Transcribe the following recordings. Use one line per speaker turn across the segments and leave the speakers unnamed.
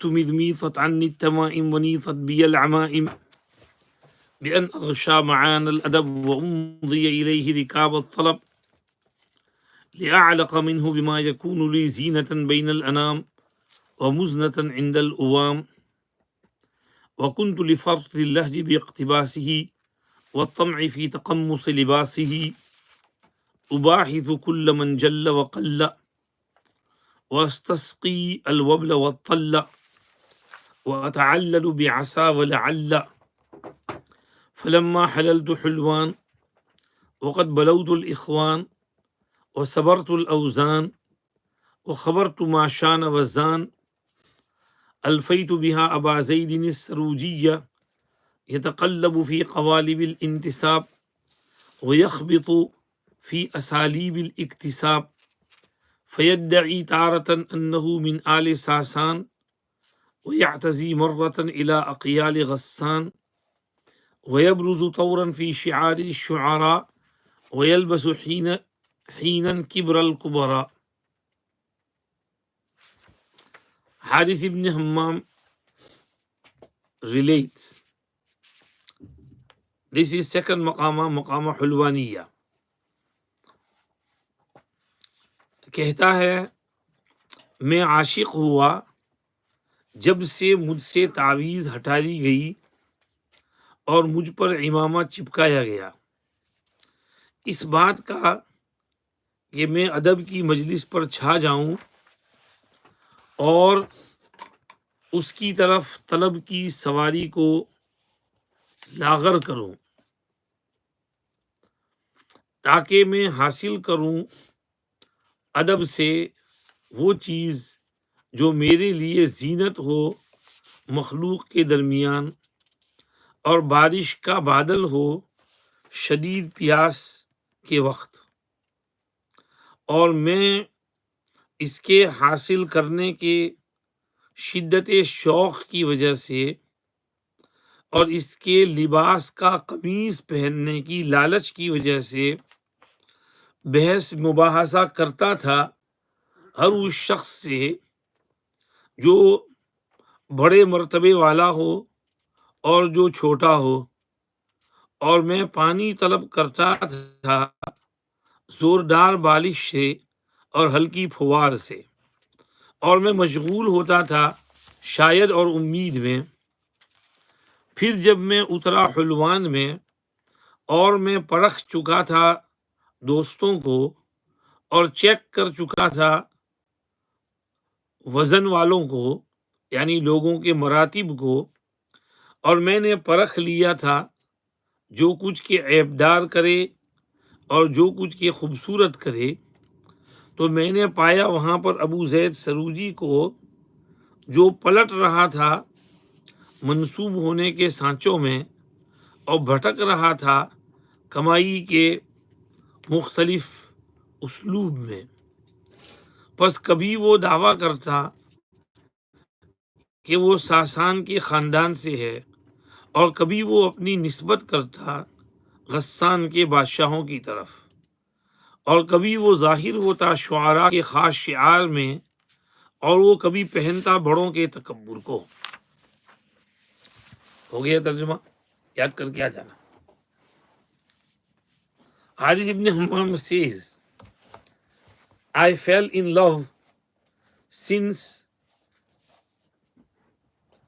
مذميطت عني التمائم ونيطت بي العمائم بأن أغشى معان الأدب وأمضي إليه ركاب الطلب لأعلق منه بما يكون لي زينة بين الأنام ومزنة عند الأوام وكنت لفرط اللهج باقتباسه والطمع في تقمص لباسه أباحث كل من جل وقل واستسقي الوبل والطل وأتعلل بعسى ولعل فلما حللت حلوان وقد بلوت الإخوان وصبرت الأوزان وخبرت ما شان وزان ألفيت بها أبا زيد السروجية يتقلب في قوالب الانتساب ويخبط في أساليب الاكتساب فيدعي تارة أنه من آل ساسان ويعتزي مرة إلى أقيال غسان ويبرز طورا في شعار الشعراء ويلبس حينا كبر الكبراء. Haris ibn Hammam relates. This is second Maqama Hulwaniya. کہتا ہے میں عاشق ہوا جب سے مجھ سے تعویذ ہٹا لی گئی اور مجھ پر عمامہ چپکایا گیا. اس بات کا کہ میں ادب کی مجلس پر چھا جاؤں اور اس کی طرف طلب کی سواری کو لاغر کروں تاکہ میں حاصل کروں ادب سے وہ چیز جو میرے لیے زینت ہو مخلوق کے درمیان اور بارش کا بادل ہو شدید پیاس کے وقت، اور میں اس کے حاصل کرنے کے شدت شوق کی وجہ سے اور اس کے لباس کا قمیص پہننے کی لالچ کی وجہ سے بحث مباحثہ کرتا تھا ہر اس شخص سے جو بڑے مرتبے والا ہو اور جو چھوٹا ہو، اور میں پانی طلب کرتا تھا زوردار بالش سے اور ہلکی پھوار سے، اور میں مشغول ہوتا تھا شاید اور امید میں. پھر جب میں اترا حلوان میں اور میں پرکھ چکا تھا دوستوں کو اور چیک کر چکا تھا وزن والوں کو یعنی لوگوں کے مراتب کو، اور میں نے پرکھ لیا تھا جو کچھ کے عیبدار کرے اور جو کچھ کے خوبصورت کرے، تو میں نے پایا وہاں پر ابو زید سروجی کو جو پلٹ رہا تھا منسوب ہونے کے سانچوں میں اور بھٹک رہا تھا کمائی کے مختلف اسلوب میں. پس کبھی وہ دعویٰ کرتا کہ وہ ساسان کے خاندان سے ہے اور کبھی وہ اپنی نسبت کرتا غسان کے بادشاہوں کی طرف، اور کبھی وہ ظاہر ہوتا شعراء کے خاص شعار میں، اور وہ کبھی پہنتا بڑوں کے تکبر کو. ہو گیا ترجمہ، یاد کر کے آ جانا. حارث ابن حمام says, I fell in love since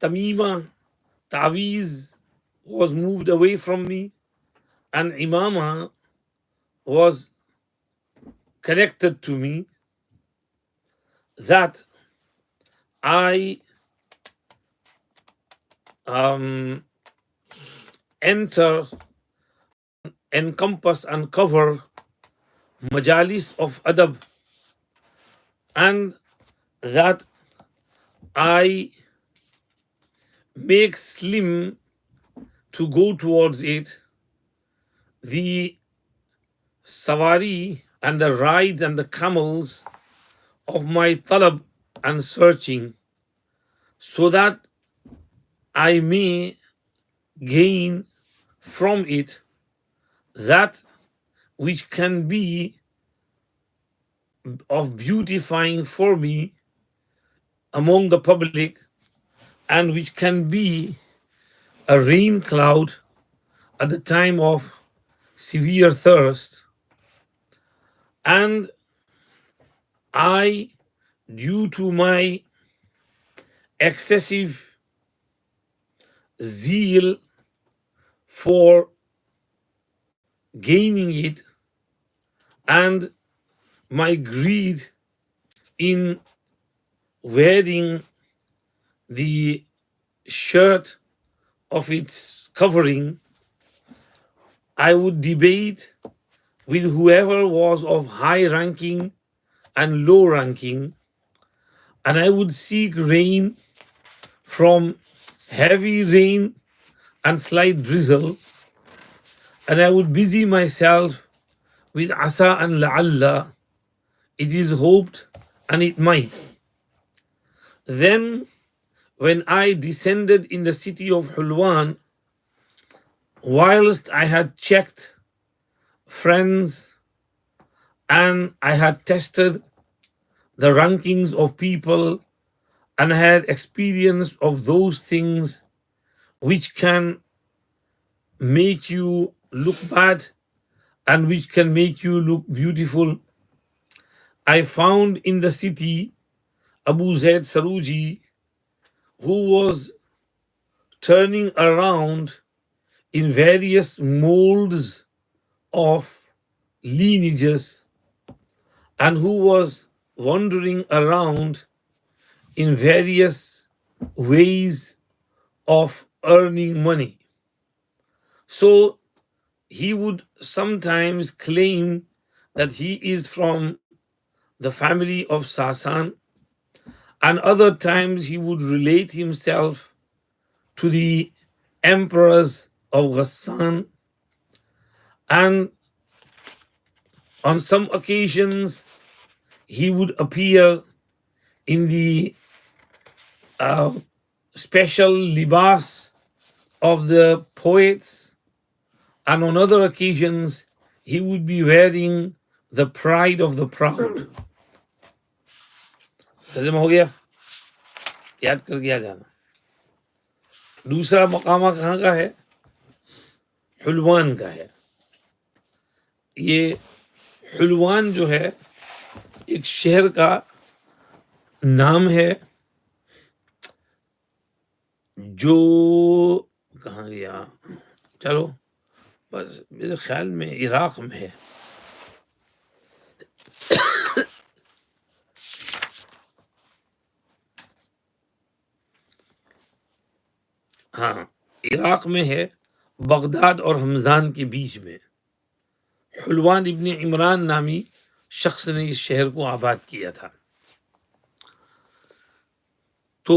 Tamima, Tawiz was moved away from me and Imama was connected to me, that I enter, encompass and cover majalis of adab, and that I make slim to go towards it the sawari and the rides and the camels of my talab and searching, so that I may gain from it that which can be of beautifying for me among the public and which can be a rain cloud at the time of severe thirst, and I, due to my excessive zeal for gaining it and my greed in wearing the shirt of its covering, I would debate with whoever was of high ranking and low ranking, and I would seek rain from heavy rain and slight drizzle, and I would busy myself with asa and la'alla, it is hoped and it might. Then, when I descended in the city of Hulwan, whilst I had checked friends and I had tested the rankings of people and had experience of those things which can make you look bad and which can make you look beautiful, I found in the city Abu Zaid Saruji, who was turning around in various molds of lineages and who was wandering around in various ways of earning money. So he would sometimes claim that he is from the family of Sasan, and other times he would relate himself to the emperors of Ghassan, and on some occasions he would appear in the special libas of the poets, and on other occasions he would be wearing the pride of the proud. तर्जुमा हो गया, याद करके आ जाना. दूसरा मकामा कहाँ का है? हुलवान का है. ये हुलवान जो है एक शहर का नाम है जो कहाँ गया, चलो बस मेरे ख्याल में इराक में है. हाँ, इराक में है, बगदाद और हमजान के बीच में. हुलवान इब्न इमरान नामी शख्स ने इस शहर को आबाद किया था. तो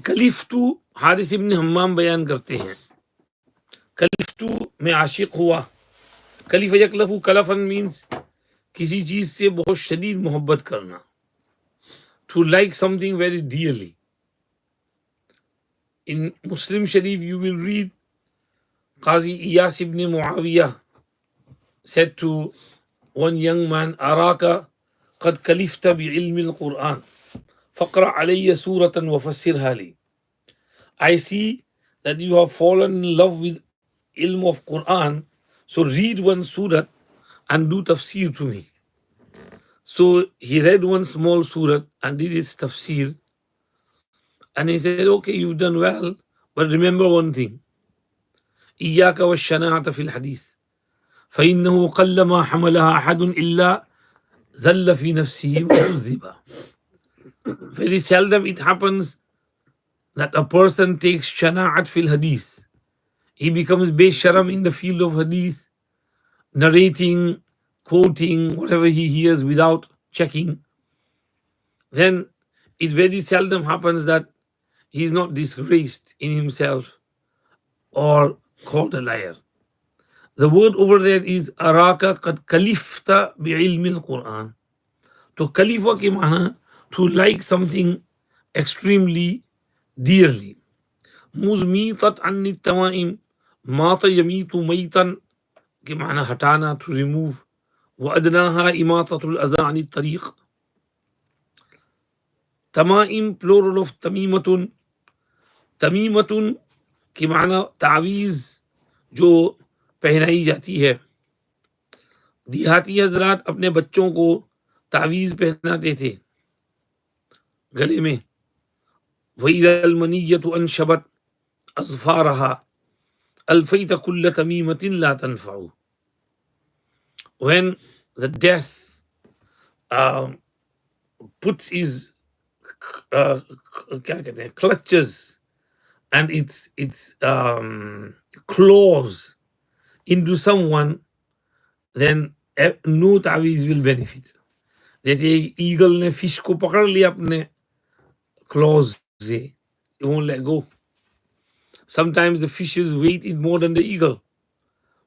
कलिफ्तु हारिस इब्न हम्माम बयान करते हैं, कलिफ्तु में आशिक हुआ. कलिफ यकलफु कलफन मीन्स किसी चीज से बहुत शदीद मोहब्बत करना. To like something very dearly. In Muslim Sharif, you will read Qazi Iyas ibn Muawiyah said to one young man, Araka qad kalifta bi ilmi al-Quran, faqra alayya suratan wa fassirha li. I see that you have fallen in love with ilm of Quran, so read one surah and do tafsir to me. So he read one small surah and did its tafsir. And he said, okay, you've done well, but remember one thing. إياك والشناعة في الحديث فإنه قلما حملها أحد إلا ذل في نفسه وعذب. Very seldom it happens that a person takes shana'at fil hadith. He becomes besharam in the field of hadith, narrating, quoting whatever he hears without checking. Then it very seldom happens that he is not disgraced in himself or called a liar. The word over there is araka qad kalifta bi ilmi al-Quran. To kalifa ke mana to like something extremely dearly. Muzmitat anni tamaim mata yamitu maitan ke mana hatana, to remove. Wa adnaha imatatul aza ani tariq. Tamaim plural of tamimatun तमीमतुन की माना तावीज़ जो पहनाई जाती है। देहाती हज़रात अपने बच्चों को तावीज़ पहनाते थे गले में। वइज़ल मनिय्यतु अनशबत अज़फ़ारहा अल्फ़ैत कुल्ल तमीमतिन ला तनफ़अु। When the death puts his क्या कहते हैं clutches and its claws into someone, then no तावीज़ will benefit. जैसे ईगल ने फिश को पकड़ लिया अपने claws से, it won't let go. Sometimes the fish's weight is more than the eagle,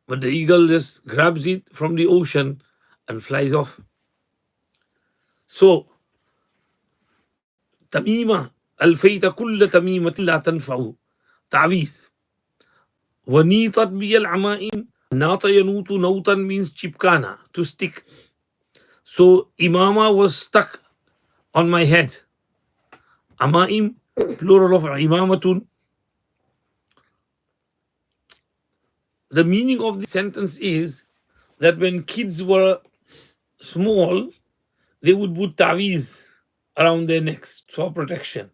but the eagle just grabs it from the ocean and flies off. So تميمة ألفيت كل تميمة لا تنفع تعويذ. ونيطت بي العمائم. ناط ينوط نوطا means chipkana, to stick. So imama was stuck on my head. Amaim, plural of imamatun. The meaning of the sentence is that when kids were small, they would put taweez around their necks for protection.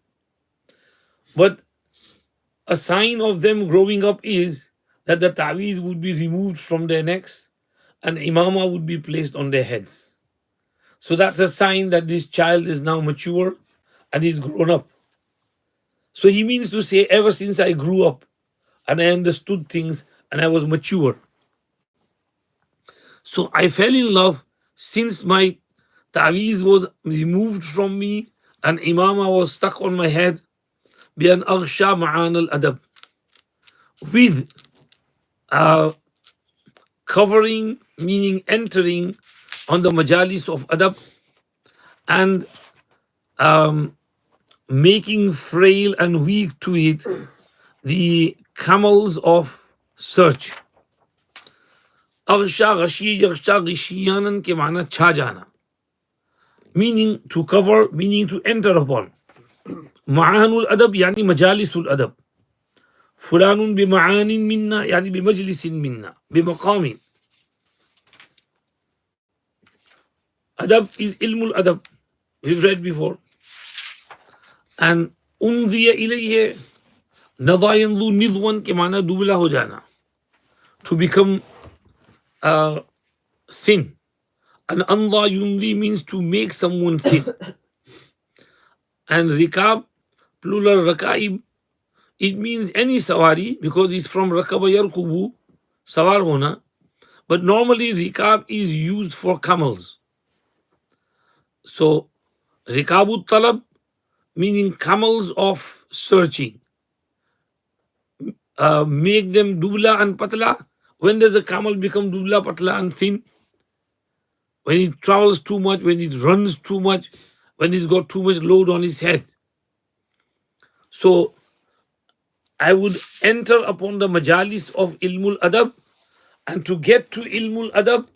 But a sign of them growing up is that the taweez would be removed from their necks and imama would be placed on their heads. So that's a sign that this child is now mature and he's grown up. So he means to say, ever since I grew up and I understood things and I was mature, so I fell in love since my taweez was removed from me and imama was stuck on my head, بأن أغشى معان الأدب, with covering, meaning entering on the majalis of adab and making frail and weak to it the camels of search. अग़शा गशी यग़शा ग़िशियानन के माना छा जाना, meaning to cover, meaning to enter upon. मआनुल अदब यानी मजालिसुल अदब. फुलानुन बिमआनिन मिन्ना यानी बिमजलिसिन मिन्ना बिमक़ामिन. Adab is ilmul adab. We've read before. And undiya ilayhi nadayandu nidwan ke mana dubla ho jana, to become thin. And anda yundi means to make someone thin. And rikab, plural rakaib, it means any sawari because it's from rakaba yarkubu, sawar hona. But normally rikab is used for camels. So rikabut talab, meaning camels of searching. Make them dubla and patla. When does a camel become dubla, patla and thin? When it travels too much, when it runs too much, when it's got too much load on his head. So I would enter upon the majalis of ilmul adab, and to get to ilmul adab,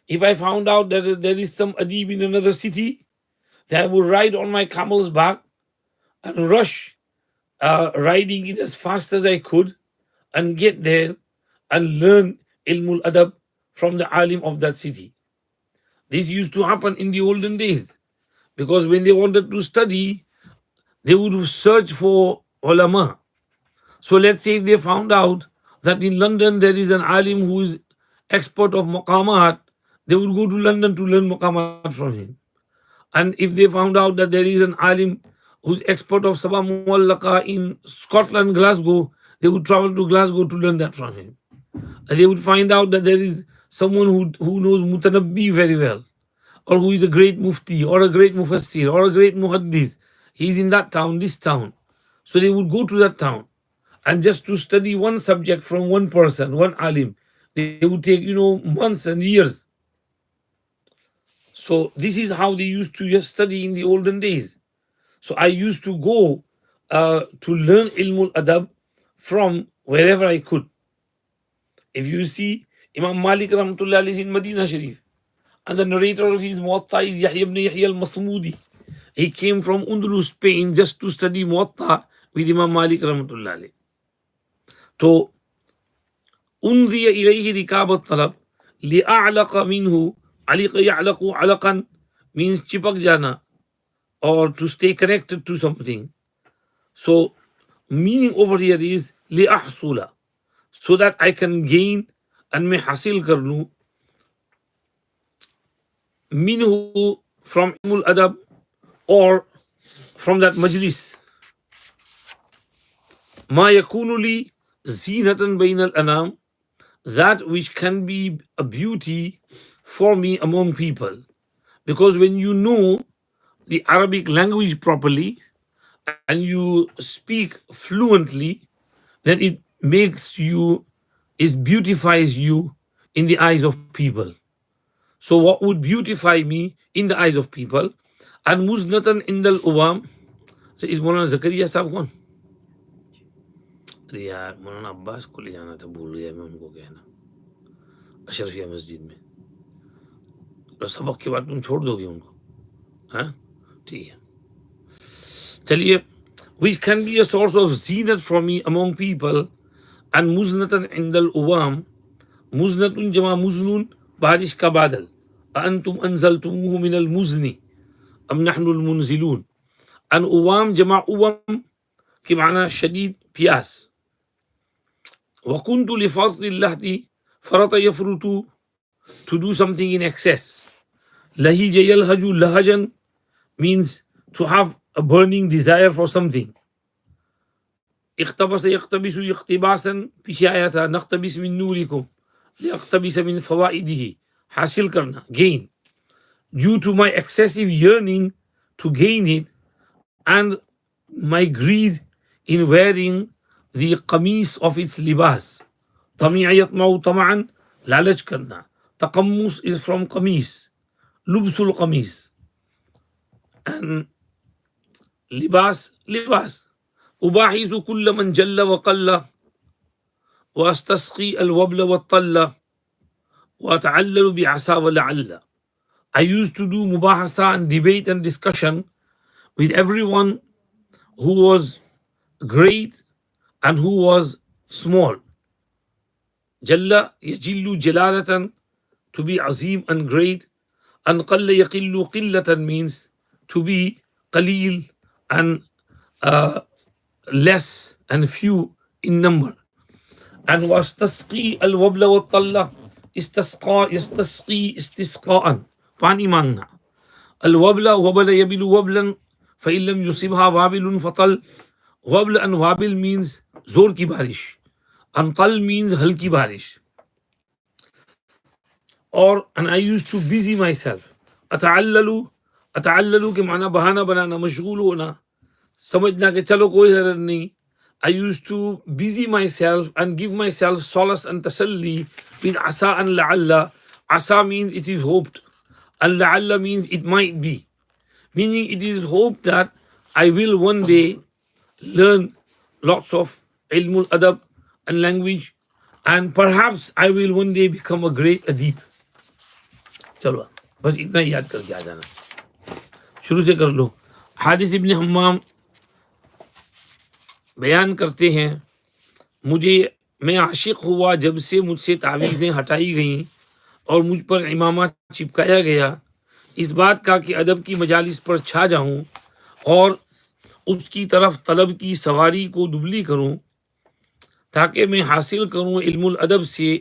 if I found out that there is some adib in another city, then I would ride on my camel's back and rush, riding it as fast as I could, and get there and learn ilmul adab from the alim of that city. This used to happen in the olden days, because when they wanted to study, they would search for ulama. So let's say if they found out that in London there is an alim who is expert of Maqaamat, they would go to London to learn Maqaamat from him. And if they found out that there is an alim who's expert of Sabah Muwallaqa in Scotland, Glasgow, they would travel to Glasgow to learn that from him. And they would find out that there is someone who knows Mutanabbi very well, or who is a great mufti, or a great mufassir, or a great muhaddis. He's in that town, this town. So they would go to that town. And just to study one subject from one person, one alim, they would take, months and years. So this is how they used to just study in the olden days. So I used to go to learn ilmul adab from wherever I could. If you see Imam Malik Rahmatullah Alayhi in Medina Sharif, and the narrator of his Muwatta is Yahya ibn Yahya al-Masmudi. He came from Undulus, Spain, just to study Muwatta with Imam Malik rahmatullah alayh. تو انضی الیہ رکاب الطلب لأعلق منہ علق یعلق علقا means چپک جانا or to stay connected to something. So meaning over here is لأحصل, so that I can gain and میں حاصل کر لوں منہ from علم الادب or from that majlis ما يكون لي زینة بین الانام, that which can be a beauty for me among people. Because when you know the Arabic language properly and you speak fluently, then it makes you, it beautifies you in the eyes of people. So what would beautify me in the eyes of people? And muznatan indal uwam. So is Maulana Zakaria sahab کون؟ ارے یار مولانا عباس کو لے جانا تھا، بھول گیا میں ان کو کہنا اشرفیہ مسجد میں. اور سبق کے بعد تم چھوڑ دو گے ان کو؟ ہاں ٹھیک ہے چلیے. which can be a source of zinat for me among people. and muznatan indal uwam, muznatun جمع مزنون بارش کا بادل. انتم انزلتموه من المزن ام نحن المنزلون. ان اوام جمع اوم کے معنی شدید پیاس. وکنت لفرط اللحد فرط یفرط, to do something in excess. لہج یلہج لہجن means to have a burning desire for something. اقتبس یقتبس اقتباسا پیچھے آیا تھا نقتبس من نورکم لیقتبس من فوائدہ, حاصل کرنا gain. due to my excessive yearning to gain it and my greed in wearing the qamis of its libas. طمع يطمع طمعا, لالچ کرنا. تقمص is from qamis, لبس القمیص. and libas, libas. أباحث كل من جل وقل وأستسقي الوبل والطل وأتعلل بعسى ولعل. I used to do mubahasa and debate and discussion with everyone who was great and who was small. Jalla yajillu jalalatan, to be azim and great. And qalla yaqillu qillatan means to be qalil and less and few in number. And wastasqi al-wabla wa talla, istasqa yastasqi istisqa'an, پانی مانگنا. الوبل وبل یبل وبلا فإن لم يصبها وابل فطل. وبل and وابل means زور کی بارش, and طل means ہلکی بارش. اور and I used to busy myself. اتعلل کے معنی بہانہ بنانا, مشغول ہونا, سمجھنا کہ چلو کوئی حرج نہیں. I used to busy myself and give myself solace and tasalli with asa and la'alla. Asa means it is hoped, and la'alla means it might be, meaning it is hoped that I will one day learn lots of ilmul adab and language, and perhaps I will one day become a great adib. چلو بس اتنا ہی یاد کر کے آ جانا, شروع سے کر لو. حارث ابن حمام بیان کرتے ہیں میں عاشق ہوا جب سے مجھ سے تعویذیں ہٹائی گئیں اور مجھ پر امامہ چپکایا گیا, اس بات کا کہ ادب کی مجالس پر چھا جاؤں اور اس کی طرف طلب کی سواری کو دبلی کروں, تاکہ میں حاصل کروں علم الادب سے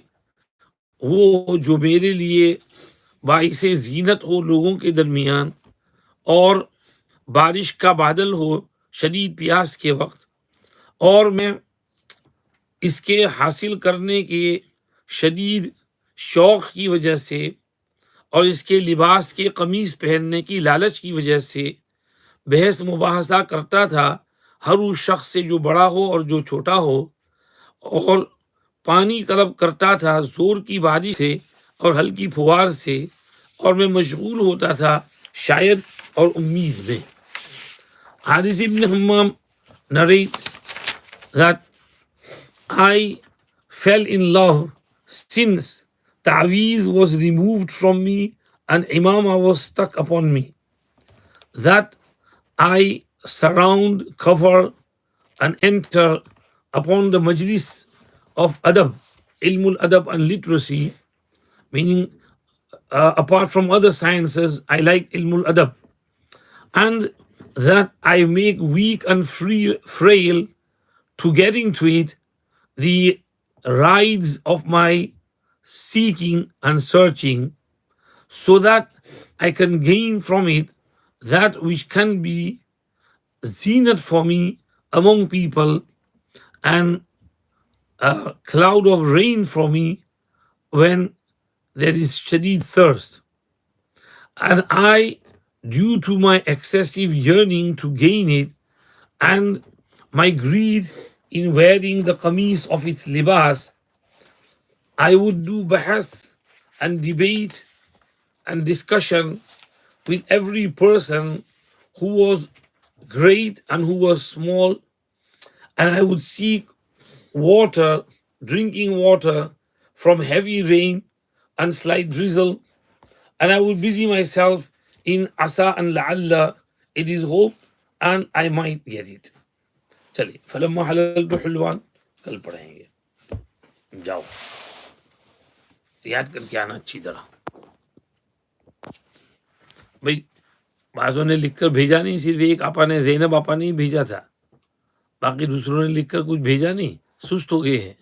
وہ جو میرے لیے باعث زینت ہو لوگوں کے درمیان, اور بارش کا بادل ہو شدید پیاس کے وقت. اور میں اس کے حاصل کرنے کے شدید شوق کی وجہ سے اور اس کے لباس کے قمیص پہننے کی لالچ کی وجہ سے بحث مباحثہ کرتا تھا ہر اس شخص سے جو بڑا ہو اور جو چھوٹا ہو, اور پانی طلب کرتا تھا زور کی بارش سے اور ہلکی پھوار سے, اور میں مشغول ہوتا تھا شاید اور امید میں. حارث ابن حمام narrates that I fell in love since ta'weez was removed from me and imama was stuck upon me, that I surround, cover and enter upon the majlis of adab, ilmul adab and literacy, meaning apart from other sciences, I like ilmul adab, and that I make weak and frail to get into it, the rides of my seeking and searching, so that I can gain from it that which can be zenith for me among people and a cloud of rain for me when there is shadid thirst. And I, due to my excessive yearning to gain it and my greed in wearing the qamis of its libas, I would do bahas and debate and discussion with every person who was great and who was small, and I would seek water, drinking water from heavy rain and slight drizzle, and I would busy myself in asa and la'alla, it is hope and I might get it. चलिए फलम्मा हललतु हुलवान कल पढ़ेंगे, जाओ याद करके आना अच्छी तरह। भाई बाजों ने लिखकर भेजा नहीं, सिर्फ एक आपा ने, ज़ैनब आपा ने ही भेजा था, बाकी दूसरों ने लिखकर कुछ भेजा नहीं, सुस्त हो गए हैं।